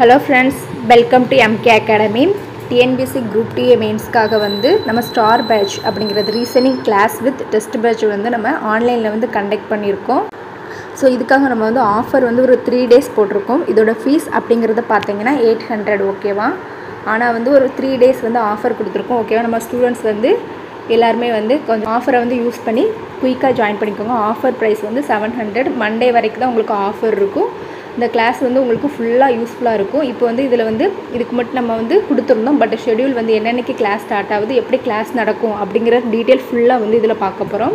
Hello friends, welcome to MK Academy. TNBC Group T மெயின்ஸ்க்காக வந்து நம்ம ஸ்டார் பேட்ச் அப்படிங்கிறது reasoning class with test batch வந்து நம்ம ஆன்லைனில் வந்து கண்டக்ட் பண்ணியிருக்கோம். ஸோ இதுக்காக நம்ம வந்து ஆஃபர் வந்து ஒரு 3 days போட்டிருக்கோம். இதோட ஃபீஸ் அப்படிங்கிறத பார்த்தீங்கன்னா 800 ஓகேவா. ஆனால் வந்து ஒரு 3 days வந்து ஆஃபர் கொடுத்துருக்கோம் ஓகேவா. நம்ம ஸ்டூடெண்ட்ஸ் வந்து எல்லாருமே வந்து கொஞ்சம் ஆஃபரை வந்து யூஸ் பண்ணி குயிக்காக ஜாயின் பண்ணிக்கோங்க. ஆஃபர் ப்ரைஸ் வந்து 700. மண்டே வரைக்கும் தான் உங்களுக்கு ஆஃபர் இருக்கும். இந்த கிளாஸ் வந்து உங்களுக்கு ஃபுல்லாக யூஸ்ஃபுல்லாக இருக்கும். இப்போ வந்து இதில் வந்து இதுக்கு மட்டும் நம்ம வந்து கொடுத்துருந்தோம். பட் ஷெடியூல் வந்து என்னென்னக்கு கிளாஸ் ஸ்டார்ட் ஆகுது, எப்படி கிளாஸ் நடக்கும் அப்படிங்கிற டீட்டெயில் ஃபுல்லாக வந்து இதில் பார்க்க போகிறோம்.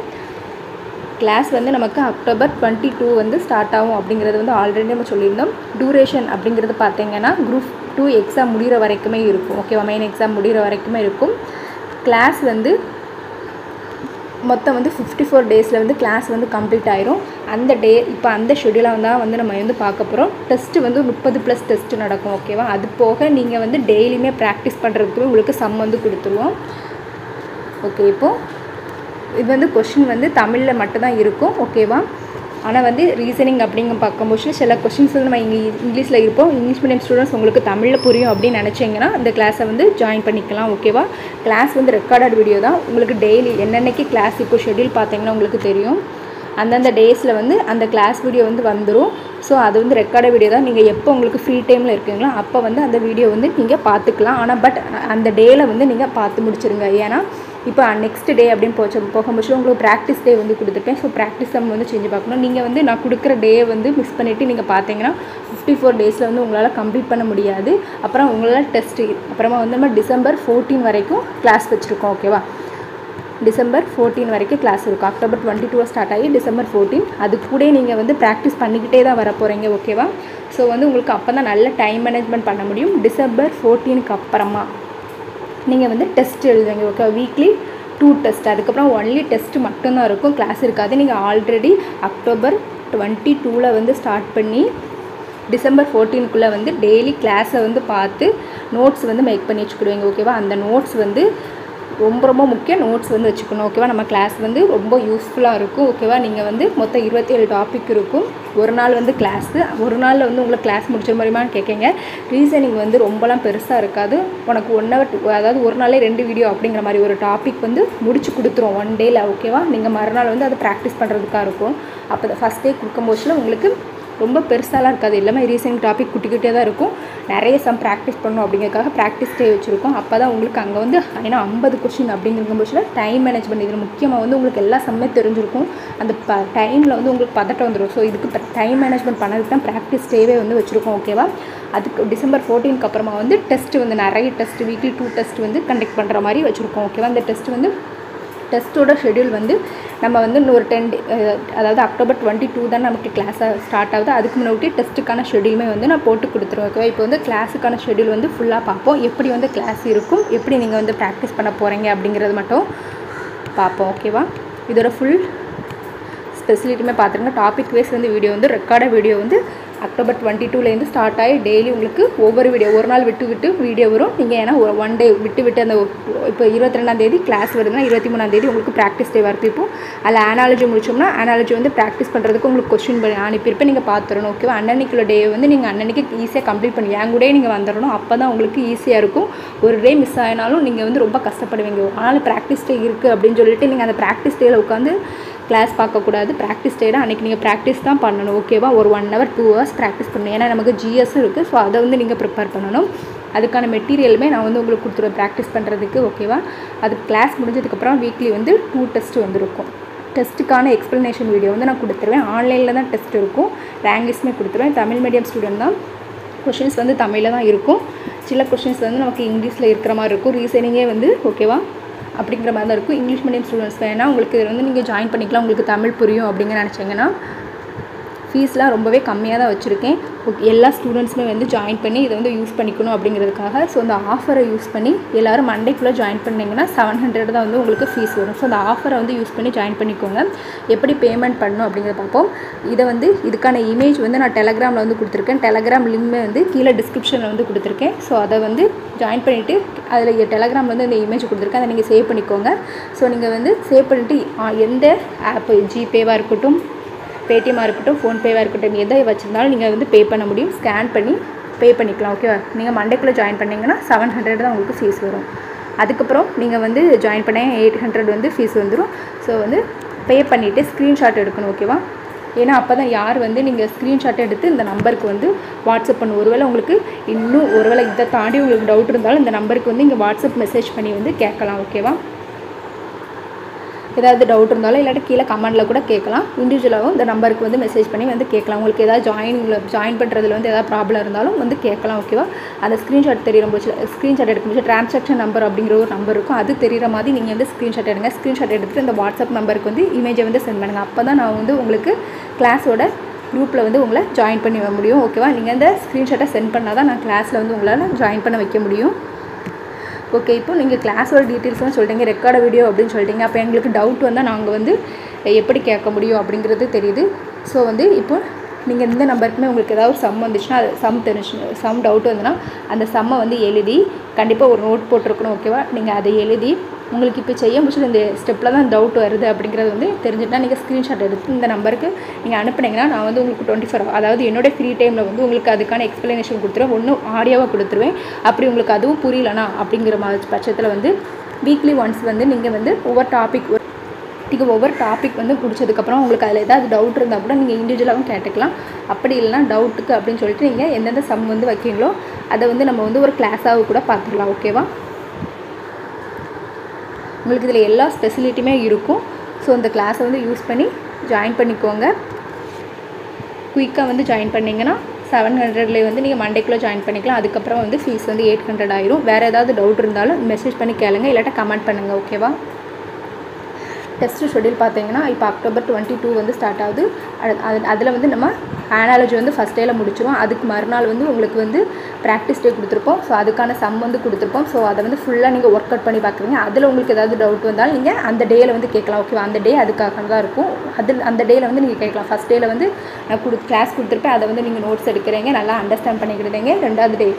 கிளாஸ் வந்து நமக்கு October 22 வந்து ஸ்டார்ட் ஆகும் அப்படிங்கிறது வந்து ஆல்ரெடி நம்ம சொல்லியிருந்தோம். டியூரேஷன் அப்படிங்கிறது பார்த்தீங்கன்னா Group 2 எக்ஸாம் முடிகிற வரைக்குமே இருக்கும் ஓகேவா. மெயின் எக்ஸாம் முடிகிற வரைக்குமே இருக்கும். கிளாஸ் வந்து மொத்தம் வந்து 54 daysல வந்து கிளாஸ் வந்து கம்ப்ளீட் ஆயிரும். அந்த டே இப்போ அந்த ஷெடியூலாக தான் வந்து நம்ம வந்து பார்க்க போகிறோம். டெஸ்ட்டு வந்து 30+ டெஸ்ட்டு நடக்கும் ஓகேவா. அது போக நீங்கள் வந்து டெய்லியுமே ப்ராக்டிஸ் பண்ணுறதுக்கு உங்களுக்கு சம் வந்து கொடுத்துருவோம் ஓகே. இப்போது இது வந்து கொஷின் வந்து தமிழில் மட்டும்தான் இருக்கும் ஓகேவா. ஆனால் வந்து ரீசனிங் அப்படிங்க பார்க்கும்போது சில கொஷின்ஸ் வந்து நம்ம இங்கிலீஷில் இருப்போம். இங்கிலீஷ் மீடியம் ஸ்டூடெண்ட்ஸ் உங்களுக்கு தமிழில் புரியும் அப்படின்னு நினச்சிங்கன்னா இந்த கிளாஸை வந்து ஜாயின் பண்ணிக்கலாம் ஓகேவா. கிளாஸ் வந்து ரெக்கார்டட் வீடியோ தான். உங்களுக்கு டெய்லி என்னென்னக்கு கிளாஸ் இப்போ ஷெட்யூல் பார்த்தீங்கன்னா உங்களுக்கு தெரியும். அந்தந்த டேஸில் வந்து அந்த கிளாஸ் வீடியோ வந்து வந்துடும். ஸோ அது வந்து ரெக்கார்டட் வீடியோ தான். நீங்கள் எப்போ உங்களுக்கு ஃப்ரீ டைமில் இருக்கீங்களோ அப்போ வந்து அந்த வீடியோ வந்து நீங்கள் பார்த்துக்கலாம். ஆனால் பட் அந்த டேயில் வந்து நீங்கள் பார்த்து முடிச்சிருங்க. ஏன்னா இப்போ நெக்ஸ்ட் டே அப்படின்னு போகும்போது உங்களுக்கு ப்ராக்டிஸ் டே வந்து கொடுத்துருப்பேன். ஸோ ப்ராக்டிஸ் நம்ம வந்து செஞ்சு பார்க்கணும். நீங்கள் வந்து நான் கொடுக்குற டே வந்து மிஸ் பண்ணிவிட்டு நீங்கள் பார்த்தீங்கன்னா 54 daysல வந்து உங்களால் கம்ப்ளீட் பண்ண முடியாது. அப்புறம் உங்களால் டெஸ்ட்டு அப்புறமா வந்து நம்ம December 14 வரைக்கும் கிளாஸ் வச்சுருக்கோம் ஓகேவா. December 14 வரைக்கும் கிளாஸ் இருக்கும். October 22 ஸ்டார்ட் ஆகி December 14. அது கூட நீங்கள் வந்து ப்ராக்டிஸ் பண்ணிக்கிட்டே தான் வர போகிறீங்க ஓகேவா. ஸோ வந்து உங்களுக்கு அப்போ தான் நல்ல டைம் மேனேஜ்மெண்ட் பண்ண முடியும். December 14க்கு அப்புறமா நீங்கள் வந்து டெஸ்ட் எழுதுவீங்க ஓகே. வீக்லி 2 டெஸ்ட், அதுக்கப்புறம் ஒன்லி டெஸ்ட்டு மட்டும்தான் இருக்கும், கிளாஸ் இருக்காது. நீங்கள் ஆல்ரெடி October 22 வந்து ஸ்டார்ட் பண்ணி December 14க்குள்ளே வந்து டெய்லி கிளாஸை வந்து பார்த்து நோட்ஸ் வந்து மேக் பண்ணி வச்சுக்கிடுவீங்க ஓகேவா. அந்த நோட்ஸ் வந்து ரொம்ப முக்கியம். நோட்ஸ் வந்து வச்சுக்கணும் ஓகேவா. நம்ம கிளாஸ் வந்து ரொம்ப யூஸ்ஃபுல்லாக இருக்கும் ஓகேவா. நீங்கள் வந்து மொத்தம் 27 டாபிக் இருக்கும். ஒரு நாள் வந்து கிளாஸு, ஒரு நாளில் வந்து உங்களுக்கு கிளாஸ் முடிச்ச மாதிரிமான்னு கேட்குங்க. ரீசனிங் வந்து ரொம்பலாம் பெருசாக இருக்காது. உனக்கு 1 hour அதாவது ஒரு நாளே 2 வீடியோ அப்படிங்கிற மாதிரி ஒரு டாபிக் வந்து முடிச்சு கொடுத்துரும் 1 dayல ஓகேவா. நீங்கள் மறுநாள் வந்து அதை ப்ராக்டிஸ் பண்ணுறதுக்காக இருக்கும். அப்போ ஃபஸ்ட் டே கொடுக்கும்போதுல உங்களுக்கு ரொம்ப பெருசாலாம் இருக்காது. எல்லாமே ரீசனிங் டாபிக் குட்டிக்கிட்டே தான் இருக்கும். நிறைய சம் ப்ராக்டிஸ் பண்ணணும் அப்படிங்கிறதுக்காக ப்ராக்டிஸ் டே வச்சுருக்கோம். அப்போ தான் உங்களுக்கு அங்கே வந்து ஏன்னா 50 கொஷின் அப்படிங்கும்போது டைம் மேனேஜ்மெண்ட் இதில் முக்கியமாக வந்து உங்களுக்கு எல்லா சம்மே தெரிஞ்சிருக்கும். அந்த டைமில் வந்து உங்களுக்கு பதட்டம் வந்துடும். ஸோ இதுக்கு டைம் மேனேஜ்மெண்ட் பண்ணதுக்கு தான் ப்ராக்டிஸ் டேவே வந்து வச்சுருக்கோம் ஓகேவா. அதுக்கு December 14க்கு அப்புறமா வந்து டெஸ்ட்டு வந்து நிறைய டெஸ்ட் வீக்லி 2 டெஸ்ட் வந்து கண்டக்ட் பண்ணுற மாதிரி வச்சுருக்கோம் ஓகேவா. அந்த டெஸ்ட் வந்து டெஸ்ட்டோட ஷெடியூல் வந்து நம்ம வந்து இன்னொரு 10 day அதாவது October 22 தான் நமக்கு கிளாஸாக ஸ்டார்ட் ஆகுது. அதுக்கு முன்னாடி டெஸ்ட்டுக்கான ஷெடியூலுமே வந்து நான் போட்டு கொடுத்துருவேன் ஓகேவா. இப்போ வந்து கிளாஸுக்கான ஷெடியூல் வந்து ஃபுல்லாக பார்ப்போம். எப்படி வந்து கிளாஸ் இருக்கும், எப்படி நீங்கள் வந்து ப்ராக்டிஸ் பண்ண போகிறீங்க அப்படிங்கிறது மட்டும் பார்ப்போம் ஓகேவா. இதோட ஃபுல் ஸ்பெசிலிட்டியுமே பார்த்துருங்க. டாபிக் வைஸ் வந்து வீடியோ வந்து ரெக்கார்டாக வீடியோ வந்து October 22லேருந்து ஸ்டார்ட் ஆகி டெய்லி உங்களுக்கு ஒவ்வொரு வீடியோ ஒரு நாள் விட்டு வீடியோ வரும். நீங்கள் ஏன்னா 1 day விட்டு அந்த இப்போ 22ஆம் தேதி கிளாஸ் வருதுன்னா 23ஆம் தேதி உங்களுக்கு ப்ராக்டிஸ் டே வரது. இப்போ அதில் ஆனாலஜி முடிச்சோம்னா ஆனாலஜி வந்து ப்ராக்டிஸ் பண்ணுறதுக்கு உங்களுக்கு கொஸ்டின் அனுப்பியிருப்பேன். நீங்கள் பார்த்துடணும் ஓகேவா. அன்னன்னைக்குள்ள டே வந்து நீங்கள் அன்னன்னைக்கு ஈஸியாக கம்ப்ளீட் பண்ணி என் கூட நீங்கள் வந்துடணும். அப்போ தான் உங்களுக்கு ஈஸியாக இருக்கும். ஒரு டே மிஸ் ஆகினாலும் நீங்கள் வந்து ரொம்ப கஷ்டப்படுவீங்க. அதனால் ப்ராக்டிஸ் டே இருக்குது அப்படின்னு சொல்லிட்டு நீங்கள் அந்த ப்ராக்டிஸ் டேயில் உட்காந்து கிளாஸ் பார்க்கக்கூடாது. ப்ராக்டிஸ் டே தான் அன்றைக்கி நீங்கள் ப்ராக்டிஸ் தான் பண்ணணும் ஓகேவா. ஒரு 1 hour 2 hours ப்ராக்டிஸ் பண்ணணும். ஏன்னா நமக்கு ஜிஎஸ்ஸும் இருக்குது. ஸோ அதை வந்து நீங்கள் ப்ரிப்பேர் பண்ணணும். அதுக்கான மெட்டீரியலுமே நான் வந்து உங்களுக்கு கொடுத்துருவேன் ப்ராக்டிஸ் பண்ணுறதுக்கு ஓகேவா. அது கிளாஸ் முடிஞ்சதுக்கப்புறம் வீக்லி வந்து 2 டெஸ்ட்டு வந்துருக்கும். டெஸ்ட்டுக்கான எக்ஸ்ப்ளனேஷன் வீடியோ வந்து நான் கொடுத்துருவேன். ஆன்லைனில் தான் டெஸ்ட் இருக்கும். ரேங்கிஸ்மே கொடுத்துருவேன். தமிழ் மீடியம் ஸ்டூடெண்ட் தான். கொஷின்ஸ் வந்து தமிழில் தான் இருக்கும். சில கொஷின்ஸ் வந்து நமக்கு இங்கிலீஷில் இருக்கிற மாதிரி இருக்கும். ரீசனிங்கே வந்து ஓகேவா அப்படிங்கிற மாதிரி தான் இருக்கும். இங்கிலீஷ் மீடியம் ஸ்டூடெண்ட்ஸ் வேணால் உங்களுக்கு இதில் வந்து நீங்கள் ஜாயின் பண்ணிக்கலாம். உங்களுக்கு தமிழ் புரியும் அப்படிங்கிற நினச்சிங்கன்னா ஃபீஸ்லாம் ரொம்பவே கம்மியாக தான் வச்சுருக்கேன். எல்லா ஸ்டூடெண்ட்ஸுமே வந்து ஜாயின் பண்ணி இதை வந்து யூஸ் பண்ணிக்கணும் அப்படிங்கிறதுக்காக. ஸோ அந்த ஆஃபரை யூஸ் பண்ணி எல்லோரும் மண்டேக்குள்ளே ஜாயின் பண்ணிங்கன்னா 700 தான் வந்து உங்களுக்கு ஃபீஸ் வரும். ஸோ அந்த ஆஃபரை வந்து யூஸ் பண்ணி ஜாயின் பண்ணிக்கோங்க. எப்படி பேமெண்ட் பண்ணணும் அப்படிங்கிறத பார்ப்போம். இதை வந்து இதுக்கான இமேஜ் வந்து நான் டெலகிராமில் வந்து கொடுத்துருக்கேன். டெலகிராம் லிங்க்மே வந்து கீழே டிஸ்கிரிப்ஷனில் வந்து கொடுத்துருக்கேன். ஸோ அதை வந்து ஜாயின் பண்ணிவிட்டு அதில் டெலகிராமில் வந்து இந்த இமேஜ் கொடுத்துருக்கேன். அதை நீங்கள் சேவ் பண்ணிக்கோங்க. ஸோ நீங்கள் வந்து சேவ் பண்ணிவிட்டு எந்த ஆப்பு ஜிபேவாக இருக்கட்டும், பேடிஎம்மாக இருக்கட்டும், ஃபோன்பேவாக இருக்கட்டும், எதை வச்சுருந்தாலும் நீங்கள் வந்து பே பண்ண முடியும். ஸ்கேன் பண்ணி பே பண்ணிக்கலாம். ஓகேவா? நீங்கள் மண்டேக்குள்ளே ஜாயின் பண்ணிங்கன்னா 700 தான் உங்களுக்கு ஃபீஸ் வரும். அதுக்கப்புறம் நீங்கள் வந்து ஜாயின் பண்ண 800 வந்து ஃபீஸ் வந்துடும். ஸோ வந்து பே பண்ணிவிட்டு ஸ்க்ரீன்ஷாட் எடுக்கணும். ஓகேவா? ஏன்னா அப்போ தான் யார் வந்து நீங்கள் ஸ்க்ரீன்ஷாட் எடுத்து இந்த நம்பருக்கு வந்து வாட்ஸ்அப் பண்ணணும். ஒருவேளை உங்களுக்கு இன்னும் ஒருவேளை இதை தாண்டி உங்களுக்கு டவுட் இருந்தாலும் இந்த நம்பருக்கு வந்து இங்கே வாட்ஸ்அப் மெசேஜ் பண்ணி வந்து கேட்கலாம். ஓகேவா? ஏதாவது டவுட் இருந்தாலும் இல்லாட்டி கீழே கமெண்டில் கூட கேட்கலாம். இண்டிவிஜுவலாகவும் இந்த நம்பருக்கு வந்து மெசேஜ் பண்ணி வந்து கேட்கலாம். உங்களுக்கு ஏதாவது ஜாயின் பண்ணுறதுல வந்து ஏதாவது ப்ராப்ளம் இருந்தாலும் வந்து கேட்கலாம். ஓகேவா? அந்த ஸ்க்ரீன்ஷாட் தெரிகிற போச்சு ஸ்க்ரீன்ஷாட் எடுக்க முடிச்சு டிரான்சாக்ஷன் நம்பர் அப்படிங்கிற ஒரு நம்பர் இருக்கும். அது தெரிகிற மாதிரி நீங்கள் வந்து ஸ்க்ரீன்ஷாட் எடுங்க. ஸ்க்ரீன்ஷாட் எடுத்துகிட்டு இந்த வாட்ஸ்அப் நம்பருக்கு வந்து இமேஜை வந்து சென்ட் பண்ணுங்கள். அப்போ தான் நான் வந்து உங்களுக்கு கிளாஸோட குரூப்பில் வந்து உங்களை ஜாயின் பண்ணி வர முடியும். ஓகேவா? நீங்கள் இந்த ஸ்க்ரீன்ஷாட்டை சென்ட் பண்ணால் தான் நான் கிளாஸில் வந்து உங்களால் ஜாயின் பண்ண வைக்க முடியும். ஓகே, இப்போ நீங்கள் கிளாஸோட டீட்டெயில்ஸ்லாம் சொல்லிட்டீங்க, ரெக்கார்டு வீடியோ அப்படின்னு சொல்லிட்டீங்க. அப்போ எங்களுக்கு டவுட் வந்தால் நாங்கள் வந்து எப்படி கேட்க முடியும் அப்படிங்கிறது தெரியுது. ஸோ வந்து இப்போ நீங்கள் இந்த நம்பருக்குமே உங்களுக்கு ஏதாவது ஒரு சம் வந்துச்சுன்னா அது சம் டவுட் வந்துன்னா அந்த சம்மை வந்து எழுதி கண்டிப்பாக ஒரு நோட் போட்டிருக்கணும். ஓகேவா? நீங்கள் அதை எழுதி உங்களுக்கு இப்போ செய்ய முடிச்சது இந்த ஸ்டெப்பில் தான் டவுட் வருது அப்படிங்கிறது வந்து தெரிஞ்சுட்டா நீங்கள் ஸ்க்ரீன்ஷாட் எடுத்து இந்த நம்பருக்கு நீங்கள் அனுப்புனீங்கன்னா நான் வந்து உங்களுக்கு 24 அதாவது என்னோட ஃப்ரீ டைமில் வந்து உங்களுக்கு அதுக்கான எக்ஸ்ப்ளனேஷன் கொடுத்துருவேன். ஒன்று ஆடியோவாக கொடுத்துருவேன். அப்படி உங்களுக்கு அதுவும் புரியலனா அப்படிங்கிற மாதிரி பட்சத்தில் வந்து வீக்லி ஒன்ஸ் வந்து நீங்கள் வந்து ஒவ்வொரு டாபிக் வந்து முடிச்சதுக்கப்புறம் உங்களுக்கு அதில் ஏதாவது டவுட் இருந்தால் கூட நீங்கள் இண்டிவிஜுவலாகவும் கேட்டுக்கலாம். அப்படி இல்லைனா டவுட்டுக்கு அப்படின்னு சொல்லிட்டு நீங்கள் எந்தெந்த சம் வந்து வைக்கீங்களோ அதை வந்து நம்ம வந்து ஒரு கிளாஸாக கூட பார்த்துக்கலாம். ஓகேவா? உங்களுக்கு இதில் எல்லா ஃபெசிலிட்டியுமே இருக்கும். ஸோ இந்த கிளாஸை வந்து யூஸ் பண்ணி ஜாயின் பண்ணிக்கோங்க. குயிக்காக வந்து ஜாயின் பண்ணிங்கன்னா 700 வந்து நீங்கள் மண்டேக்குள்ளே ஜாயின் பண்ணிக்கலாம். அதுக்கப்புறம் வந்து ஃபீஸ் வந்து 800 ஆயிரும். வேறு ஏதாவது டவுட் இருந்தாலும் மெசேஜ் பண்ணி கேளுங்க, இல்லாட்டா கமெண்ட் பண்ணுங்கள். ஓகேவா? டெஸ்ட் ஷெட்யூல் பார்த்தீங்கன்னா இப்போ அக்டோபர் 22 வந்து ஸ்டார்ட் ஆகுது. அதில் வந்து நம்ம அனாலஜி வந்து ஃபஸ்ட் டேயில் முடிச்சிடுவோம். அதுக்கு மறுநாள் வந்து உங்களுக்கு வந்து ப்ராக்டிஸ் டே கொடுத்துருப்போம். ஸோ அதுக்கான சம் வந்து கொடுத்துருப்போம். ஸோ அதை வந்து ஃபுல்லாக நீங்கள் ஒர்க் அவுட் பண்ணி பார்க்குறீங்க. அதில் உங்களுக்கு ஏதாவது டவுட் வந்தாலும் நீங்கள் அந்த டேயில் வந்து கேட்கலாம். ஓகேவா? அந்த டே அதுக்காக தான் இருக்கும். அந்த டேயில் வந்து நீங்கள் கேட்கலாம். ஃபஸ்ட் டேயில் வந்து நான் கிளாஸ் கொடுத்துருப்பேன். அதை வந்து நீங்கள் நோட்ஸ் எடுக்கிறீங்க, நல்லா அண்டர்ஸ்டாண்ட் பண்ணிக்கிடுறீங்க. ரெண்டாவது டே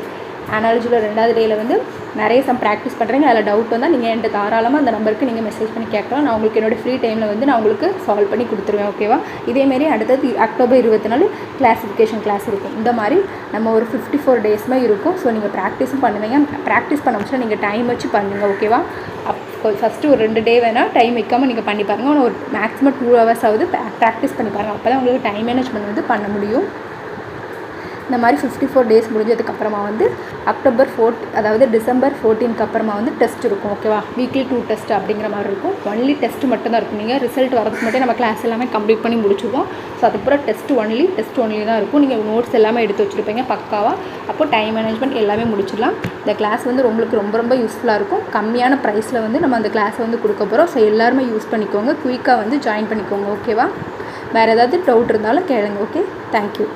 அனாலஜியில் ரெண்டாவது டேயில் வந்து நிறைய சம் ப்ராக்டிஸ் பண்ணுறீங்க. அதில் டவுட் வந்தால் நீங்கள் என்கிட்ட தாராளமாக அந்த நம்பருக்கு நீங்கள் மெசேஜ் பண்ணி கேட்கலாம். நான் உங்களுக்கு என்னோடய ஃப்ரீ டைமில் வந்து நான் உங்களுக்கு சால்வ் பண்ணி கொடுத்துருவேன். ஓகேவா? இதேமாரி அடுத்தது அக்டோபர் 24 கிளாஸிஃபிகேஷன் கிளாஸ் இருக்கும். இந்த மாதிரி நம்ம ஒரு 54 டேஸ்மே இருக்கும். ஸோ நீங்கள் ப்ராக்டிஸும் பண்ணுவீங்க. ப்ராக்டிஸ் பண்ண முடிச்சா நீங்கள் டைம் வச்சு பண்ணுங்கள். ஓகேவா? ஃபஸ்ட்டு ஒரு 2 டே வேணால் டைம் வைக்காமல் நீங்கள் பண்ணி பாருங்கள். ஆனால் ஒரு மேக்ஸிமம் 2 hours ஆகுது ப்ராக்டிஸ் பண்ணி பாருங்கள். அப்போ தான் உங்களுக்கு டைம் மேனேஜ்மெண்ட் வந்து பண்ண முடியும். இந்த மாதிரி 54 டேஸ் முடிஞ்சதுக்கப்புறமா வந்து டிசம்பர் 14க்கு அப்புறமா வந்து டெஸ்ட் இருக்கும். ஓகேவா? வீக்லி 2 டெஸ்ட் அப்படிங்கிற மாதிரி இருக்கும். ஒன்லி டெஸ்ட் மட்டும் தான் இருக்கும். நீங்கள் ரிசல்ட் வரதுக்கு மட்டும் நம்ம கிளாஸ் எல்லாமே கம்ப்ளீட் பண்ணி முடிச்சுருவோம். ஸோ அதுக்கப்புறம் டெஸ்ட் ஒன்லி தான் இருக்கும். நீங்கள் நோட்ஸ் எல்லாமே எடுத்து வச்சுருப்பீங்க பக்காவாக. அப்போ டைம் மேனேஜ்மெண்ட் எல்லாமே முடிச்சிடலாம். இந்த கிளாஸ் வந்து உங்களுக்கு ரொம்ப ரொம்ப யூஸ்ஃபுல்லாக இருக்கும். கம்மியான ப்ரைஸில் வந்து நம்ம அந்த கிளாஸை வந்து கொடுக்க போகிறோம். ஸோ எல்லாருமே யூஸ் பண்ணிக்கோங்க. குயிக்காக வந்து ஜாயின் பண்ணிக்கோங்க. ஓகேவா? வேறு ஏதாவது டவுட் இருந்தாலும் கேளுங்க. Okay, thank you.